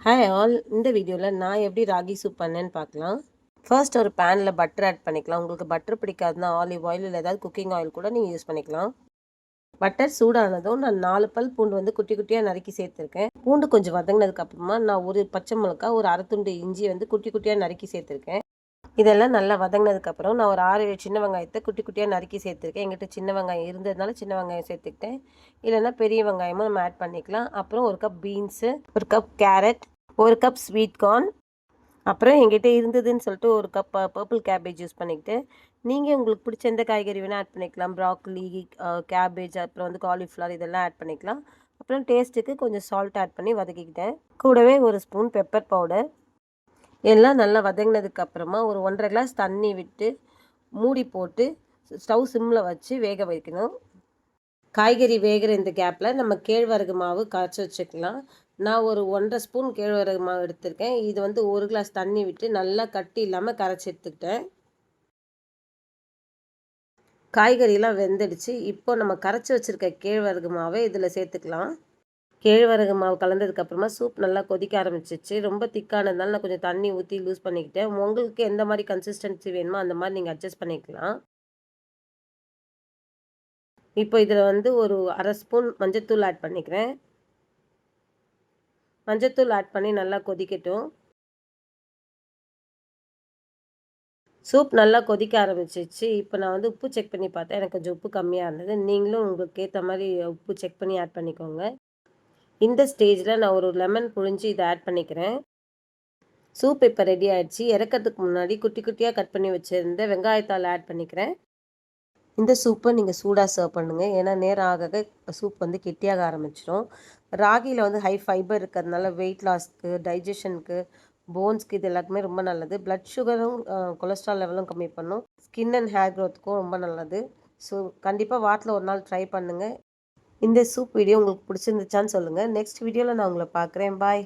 Hi all, இந்த வீடியோவில் நான் எப்படி ராகி சூப் பண்ணேன்னு பார்க்கலாம். ஃபர்ஸ்ட் ஒரு பேனில் பட்டர் ஆட் பண்ணிக்கலாம். உங்களுக்கு பட்டர் பிடிக்காதுன்னா ஆலிவ் ஆயில் இல்லை ஏதாவது குக்கிங் ஆயில் கூட நீங்கள் யூஸ் பண்ணிக்கலாம். பட்டர் சூடானதும் நான் 4 பல் பூண்டு வந்து குட்டி குட்டியாக நறுக்கி சேர்த்துருக்கேன். பூண்டு கொஞ்சம் வதங்கினதுக்கப்புறமா நான் ஒரு பச்சை மிளகா, ஒரு அரை துண்டு இஞ்சி வந்து குட்டி குட்டியாக நறுக்கி சேர்த்துருக்கேன். இதெல்லாம் நல்லா வதங்கினதுக்கப்புறம் நான் ஒரு 6 சின்ன வெங்காயத்தை குட்டி குட்டியாக நறுக்கி சேர்த்துருக்கேன். எங்கிட்ட சின்ன வெங்காயம் இருந்ததுனால சின்ன வெங்காயம் சேர்த்துக்கிட்டேன். இல்லைன்னா பெரிய வெங்காயமும் நம்ம ஆட் பண்ணிக்கலாம். அப்புறம் ஒரு கப் பீன்ஸு, ஒரு கப் கேரட், ஒரு கப் ஸ்வீட் கார்ன், அப்புறம் எங்கிட்ட இருந்ததுன்னு சொல்லிட்டு ஒரு கப் பர்பிள் கேபேஜ் யூஸ் பண்ணிக்கிட்டு, நீங்கள் உங்களுக்கு பிடிச்ச எந்த காய்கறி வேணால் ஆட் பண்ணிக்கலாம். ப்ராக்கலி, கேபேஜ், அப்புறம் வந்து காலிஃப்ளவர் இதெல்லாம் ஆட் பண்ணிக்கலாம். அப்புறம் டேஸ்ட்டுக்கு கொஞ்சம் சால்ட் ஆட் பண்ணி வதக்கிக்கிட்டேன். கூடவே ஒரு ஸ்பூன் பெப்பர் பவுடர். எல்லாம் நல்லா வதங்கினதுக்கப்புறமா ஒரு 1.5 கிளாஸ் தண்ணி விட்டு மூடி போட்டு ஸ்டவ் சிம்மில் வச்சு வேக வைக்கணும். காய்கறி வேகிற இந்த கேப்பில் நம்ம கேழ்வரகு மாவு காய்ச்சி வச்சுக்கலாம். நான் ஒரு 1.5 ஸ்பூன் கேழ்வரகு மாவு எடுத்திருக்கேன். இது வந்து 1 கிளாஸ் தண்ணி விட்டு நல்லா கட்டி இல்லாமல் கரைச்சி எடுத்துக்கிட்டேன். காய்கறியெல்லாம் வெந்துடுச்சு. இப்போ நம்ம கரைச்சி வச்சுருக்க கேழ்வரகு மாவை இதில் சேர்த்துக்கலாம். கேழ்வரகு மாவு கலந்ததுக்கப்புறமா சூப் நல்லா கொதிக்க ஆரம்பிச்சிச்சு. ரொம்ப திக்கானதுனால நான் கொஞ்சம் தண்ணி ஊற்றி லூஸ் பண்ணிக்கிட்டேன். உங்களுக்கு எந்த மாதிரி கன்சிஸ்டன்சி வேணுமோ அந்த மாதிரி நீங்கள் அட்ஜஸ்ட் பண்ணிக்கலாம். இப்போ இதில் வந்து ஒரு அரை ஸ்பூன் மஞ்சத்தூள் ஆட் பண்ணிக்கிறேன். மஞ்சத்தூள் ஆட் பண்ணி நல்லா கொதிக்கட்டும். சூப் நல்லா கொதிக்க ஆரம்பிச்சிச்சு. இப்போ நான் வந்து உப்பு செக் பண்ணி பார்த்தேன். எனக்கு கொஞ்சம் உப்பு கம்மியாக இருந்தது. நீங்களும் உங்களுக்கு ஏற்ற மாதிரி உப்பு செக் பண்ணி ஆட் பண்ணிக்கோங்க. இந்த ஸ்டேஜில் நான் ஒரு லெமன் புழிஞ்சு இதை ஆட் பண்ணிக்கிறேன். சூப் இப்போ ரெடி ஆயிடுச்சு. இறக்கிறதுக்கு முன்னாடி குட்டி குட்டியாக கட் பண்ணி வச்சுருந்த வெங்காயத்தாள் ஆட் பண்ணிக்கிறேன். இந்த சூப்பை நீங்கள் சூடாக சர்வ் பண்ணுங்கள். ஏன்னா நேரம் ஆக சூப் வந்து கெட்டியாக ஆரம்பிச்சிடும். ராகியில் வந்து ஹை ஃபைபர் இருக்கிறதுனால வெயிட் லாஸ்க்கு, டைஜஷனுக்கு, போன்ஸ்க்கு இது எல்லாத்துக்குமே ரொம்ப நல்லது. பிளட் சுகரும் கொலஸ்ட்ரால் லெவலும் கம்மி பண்ணும். ஸ்கின் அண்ட் ஹேர் க்ரோத்துக்கும் ரொம்ப நல்லது. ஸோ கண்டிப்பாக வாரத்தில் ஒரு நாள் ட்ரை பண்ணுங்கள். இந்த சூப் வீடியோ உங்களுக்கு பிடிச்சிருந்துச்சான்னு சொல்லுங்கள். நெக்ஸ்ட் வீடியோவில் நான் உங்களை பார்க்குறேன். பாய்.